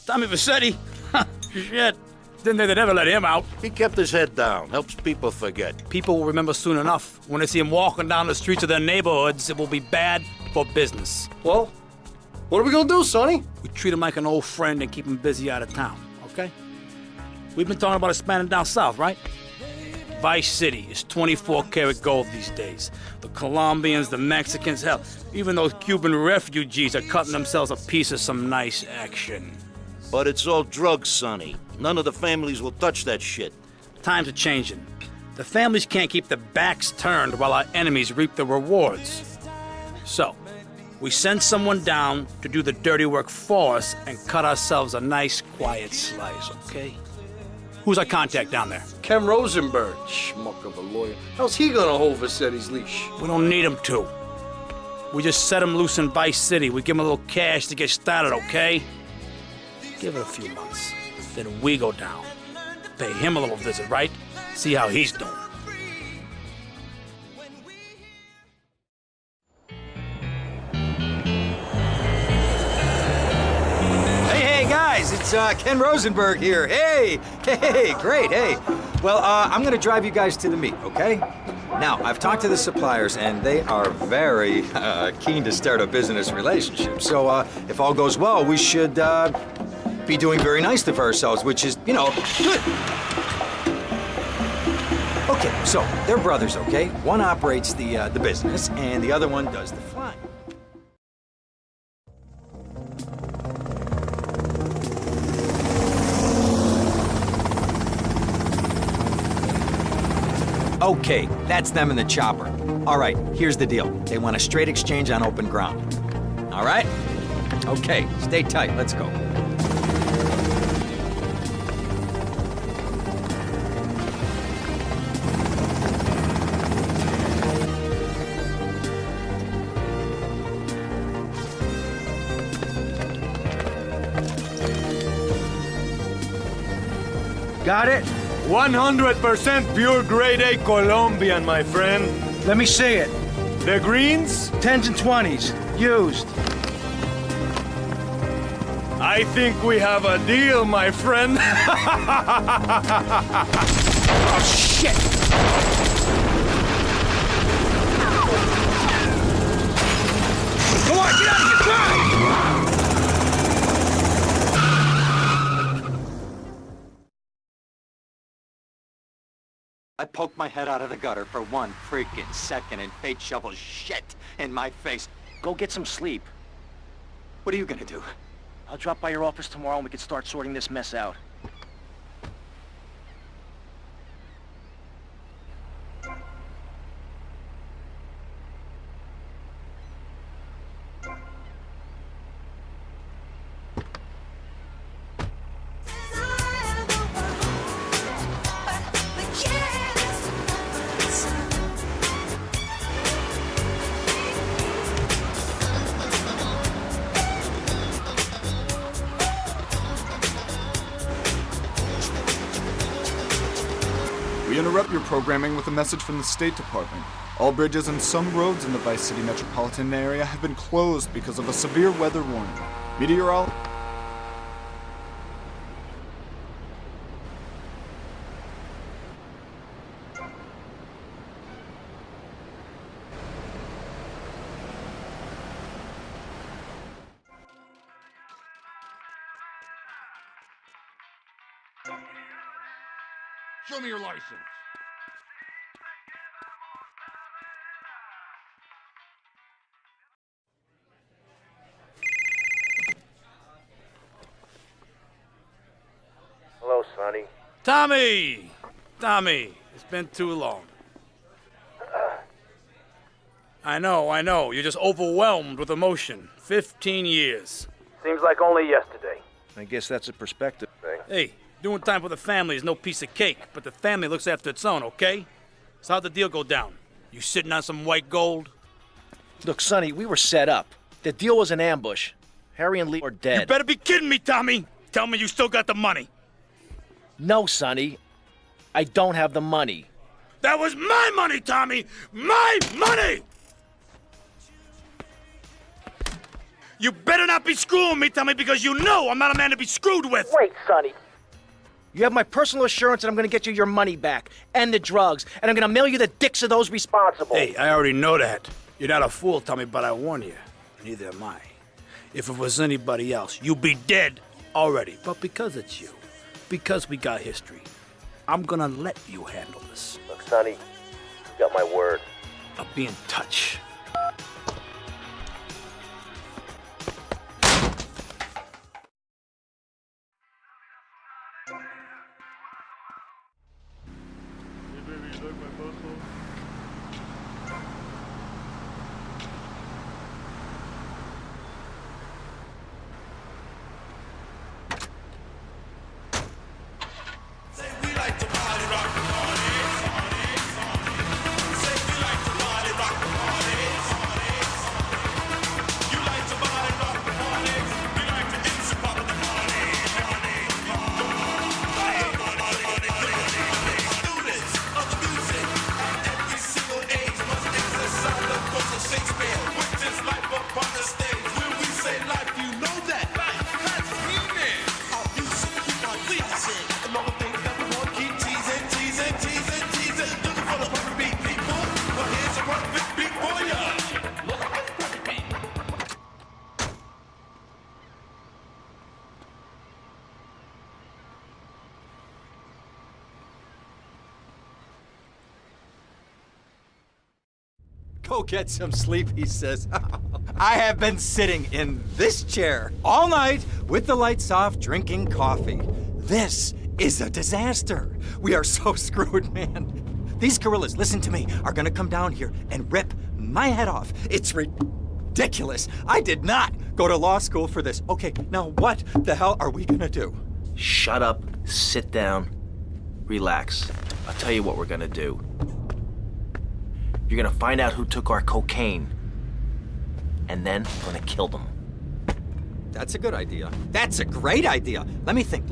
Tommy Vassetti? Shit. Didn't think they'd ever let him out. He kept his head down. Helps people forget. People will remember soon enough. When they see him walking down the streets of their neighborhoods, it will be bad for business. Well, what are we gonna do, Sonny? We treat him like an old friend and keep him busy out of town, okay? We've been talking about expanding down south, right? Vice City is 24-karat gold these days. The Colombians, the Mexicans, hell, even those Cuban refugees are cutting themselves a piece of some nice action. But it's all drugs, Sonny. None of the families will touch that shit. Times are changing. The families can't keep their backs turned while our enemies reap the rewards. So, we send someone down to do the dirty work for us and cut ourselves a nice, quiet slice, okay? Who's our contact down there? Ken Rosenberg, schmuck of a lawyer. How's he gonna hold Vassetti's leash? We don't need him to. We just set him loose in Vice City. We give him a little cash to get started, okay? Give it a few months. Then we go down. Pay him a little visit, right? See how he's doing. Hey, guys, it's Ken Rosenberg here. Hey, great, hey. Well, I'm gonna drive you guys to the meet, okay? Now, I've talked to the suppliers, and they are very keen to start a business relationship. So, if all goes well, we should be doing very nicely for ourselves, which is, you know, good. Okay, so they're brothers, okay? One operates the business, and the other one does the flying. Okay, that's them in the chopper. All right, here's the deal. They want a straight exchange on open ground. All right? Okay, stay tight. Let's go. Got it? 100% pure grade A Colombian, my friend. Let me see it. The greens? 10s and 20s. Used. I think we have a deal, my friend. Oh, shit! Come on, get out of here! Drive! I poked my head out of the gutter for 1 freaking second and fate shovels shit in my face. Go get some sleep. What are you gonna do? I'll drop by your office tomorrow and we can start sorting this mess out. We interrupt your programming with a message from the State Department. All bridges and some roads in the Vice City metropolitan area have been closed because of a severe weather warning. Meteorologists. Show me your license. Hello, Sonny. Tommy! Tommy, it's been too long. I know. You're just overwhelmed with emotion. 15 years. Seems like only yesterday. I guess that's a perspective thing. Hey, doing time for the family is no piece of cake, but the family looks after its own, okay? So how'd the deal go down? You sitting on some white gold? Look, Sonny, we were set up. The deal was an ambush. Harry and Lee are dead. You better be kidding me, Tommy! Tell me you still got the money. No, Sonny. I don't have the money. That was my money, Tommy! My money! You better not be screwing me, Tommy, because you know I'm not a man to be screwed with. Wait, Sonny. You have my personal assurance that I'm gonna get you your money back, and the drugs, and I'm gonna mail you the dicks of those responsible. Hey, I already know that. You're not a fool, Tommy, but I warn you. Neither am I. If it was anybody else, you'd be dead already. But because it's you, because we got history, I'm gonna let you handle this. Look, Sonny, you got my word. I'll be in touch. Go get some sleep, he says. I have been sitting in this chair all night with the lights off, drinking coffee. This is a disaster. We are so screwed, man. These gorillas, listen to me, are gonna come down here and rip my head off. It's ridiculous. I did not go to law school for this. Okay, now what the hell are we gonna do? Shut up, sit down, relax. I'll tell you what we're gonna do. You're gonna find out who took our cocaine, and then we're gonna kill them. That's a good idea. That's a great idea. Let me think.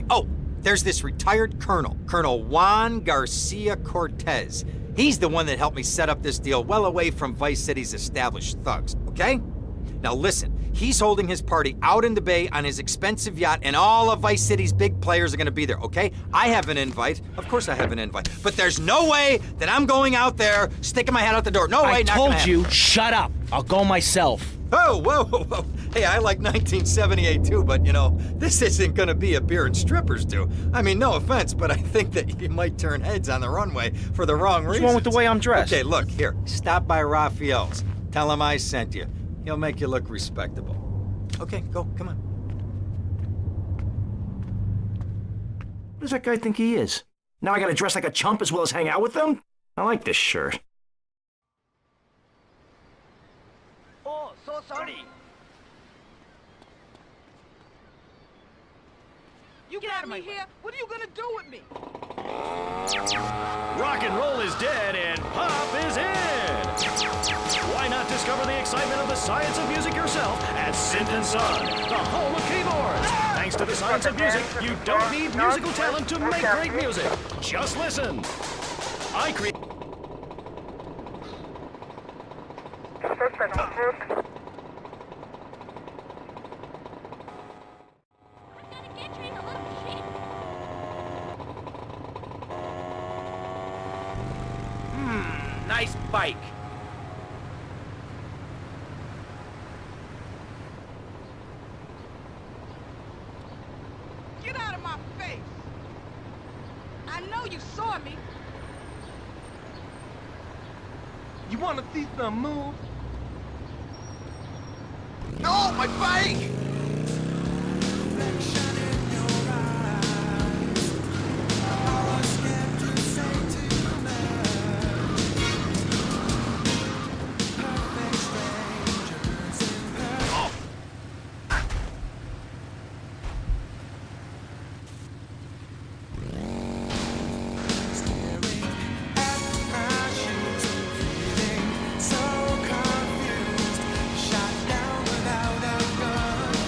Oh, there's this retired colonel, Colonel Juan Garcia Cortez. He's the one that helped me set up this deal well away from Vice City's established thugs, okay? Now listen, he's holding his party out in the bay on his expensive yacht, and all of Vice City's big players are gonna be there, okay? I have an invite. Of course I have an invite. But there's no way that I'm going out there, sticking my head out the door. No way, I not gonna told you, happen. shut up. I'll go myself. Oh, whoa. Hey, I like 1978 too, but you know, this isn't gonna be a beer and strippers do. I mean, no offense, but I think that you might turn heads on the runway for the wrong reasons. What's wrong with the way I'm dressed? Okay, look, here, stop by Raphael's. Tell him I sent you. He'll make you look respectable. Okay, go, come on. What does that guy think he is? Now I gotta dress like a chump as well as hang out with them? I like this shirt. Oh, so sorry. You get out of my here? What are you gonna do with me? Rock and roll is dead and pop is in! Why not discover the excitement of the science of music yourself at Synth & Son, the home of keyboards? Thanks to the science of music, you don't need musical talent to make great music. Just listen. I create... Nice bike. Get out of my face. I know you saw me. You wanna see some moves? No, my bike! So confused, shot down without a gun.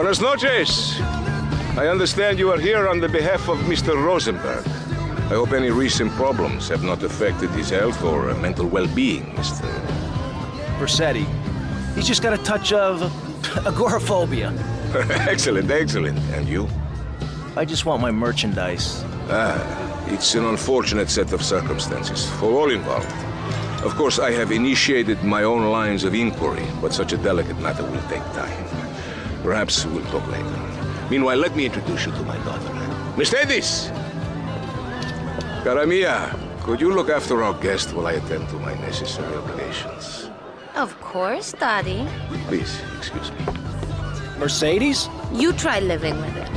Buenas noches. I understand you are here on the behalf of Mr. Rosenberg. I hope any recent problems have not affected his health or mental well-being, Mr. Versetti. He's just got a touch of agoraphobia. Excellent, excellent. And you? I just want my merchandise. It's an unfortunate set of circumstances for all involved. Of course, I have initiated my own lines of inquiry, but such a delicate matter will take time. Perhaps we'll talk later. Meanwhile, let me introduce you to my daughter. Mercedes! Cara mia, could you look after our guest while I attend to my necessary obligations? Of course, Daddy. Please, excuse me. Mercedes? You try living with it.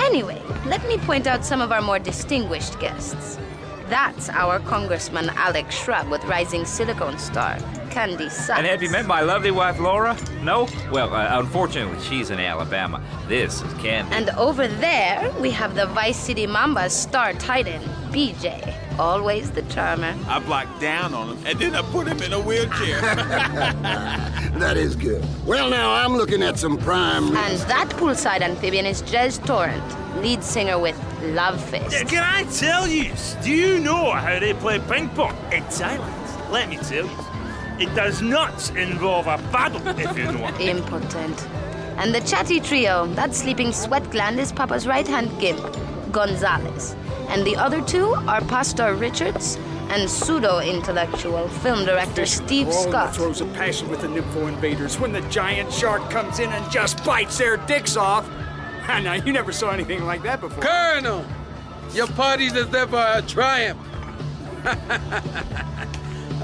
Anyway, let me point out some of our more distinguished guests. That's our Congressman Alex Shrub with rising silicone star, Candy Sykes. And have you met my lovely wife, Laura? No? Well, unfortunately, she's in Alabama. This is Candy. And over there, we have the Vice City Mamba's star titan, BJ. Always the charmer. I blocked down on him, and then I put him in a wheelchair. That is good. Well, now, I'm looking at some prime... And that poolside amphibian is Jez Torrent, lead singer with Love Fist. Can I tell you, do you know how they play ping pong? It's silent. Let me tell you. It does not involve a paddle, if you know. Impotent. And the chatty trio, that sleeping sweat gland is Papa's right-hand gimp, Gonzalez. And the other two are Pastor Richards and pseudo-intellectual film director Steve Scott. Throws a passion with the nympho invaders when the giant shark comes in and just bites their dicks off. Now, you never saw anything like that before. Colonel, your party's as ever a triumph.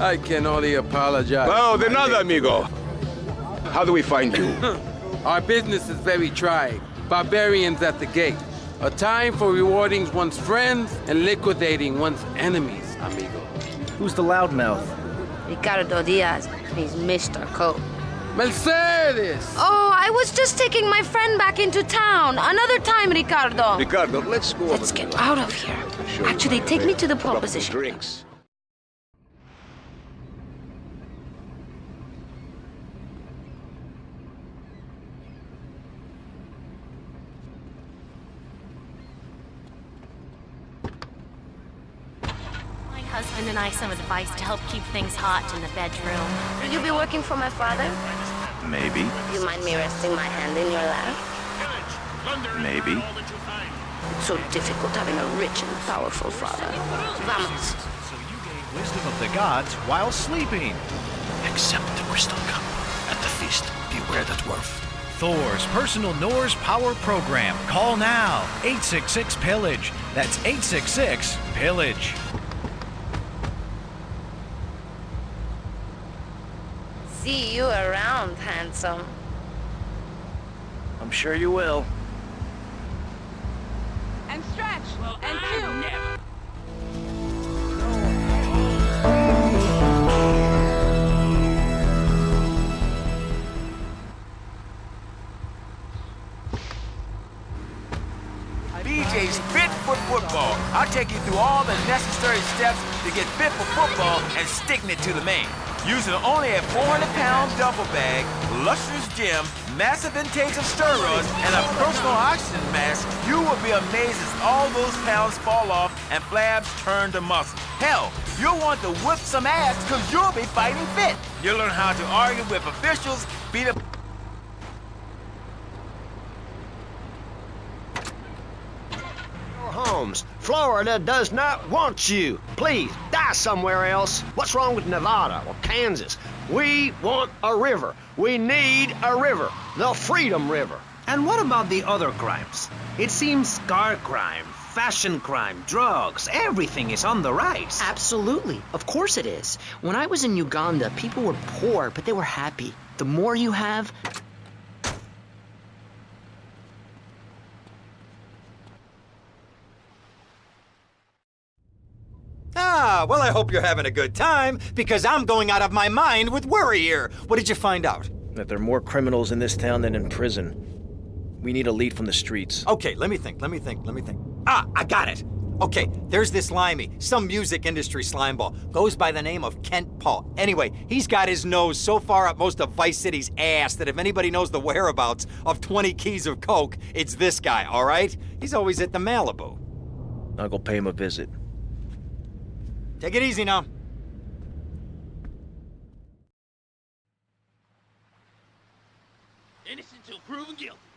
I can only apologize. Oh, de nada, amigo. How do we find you? Our business is very trying. Barbarians at the gate. A time for rewarding one's friends and liquidating one's enemies, amigo. Who's the loudmouth? Ricardo Diaz. He's Mr. Cope. Mercedes! Oh, I was just taking my friend back into town. Another time, Ricardo. Ricardo, let's go. Let's get out of here. Actually, take me to the pole position. Drinks. Husband and I some advice to help keep things hot in the bedroom. Will you be working for my father? Maybe. You mind me resting my hand in your lap? Maybe. It's so difficult having a rich and powerful father. Vamos. So you gain wisdom of the gods while sleeping. Accept the crystal cup at the feast. Beware the dwarf. Thor's personal Norse power program. Call now. 866-PILLAGE. That's 866-PILLAGE. See you around, handsome. I'm sure you will. And stretch. And two. BJ's fit for football. I'll take you through all the necessary steps to get fit for football and sticking it to the man. Using only a 400-pound duffel bag, lustrous gym, massive intakes of steroids, and a personal oxygen mask, you will be amazed as all those pounds fall off and flabs turn to muscle. Hell, you'll want to whip some ass because you'll be fighting fit. You'll learn how to argue with officials, beat up... Holmes, Florida does not want you. Please, die somewhere else. What's wrong with Nevada or Kansas? We want a river. We need a river. The Freedom River. And what about the other crimes? It seems car crime, fashion crime, drugs, everything is on the rise. Absolutely. Of course it is. When I was in Uganda, people were poor, but they were happy. The more you have... Ah, well, I hope you're having a good time, because I'm going out of my mind with worry here. What did you find out? That there are more criminals in this town than in prison. We need a lead from the streets. Okay, let me think. Ah, I got it. Okay, there's this limey, some music industry slimeball. Goes by the name of Kent Paul. Anyway, he's got his nose so far up most of Vice City's ass that if anybody knows the whereabouts of 20 keys of coke, it's this guy, all right? He's always at the Malibu. I'll go pay him a visit. Take it easy now. Innocent till proven guilty.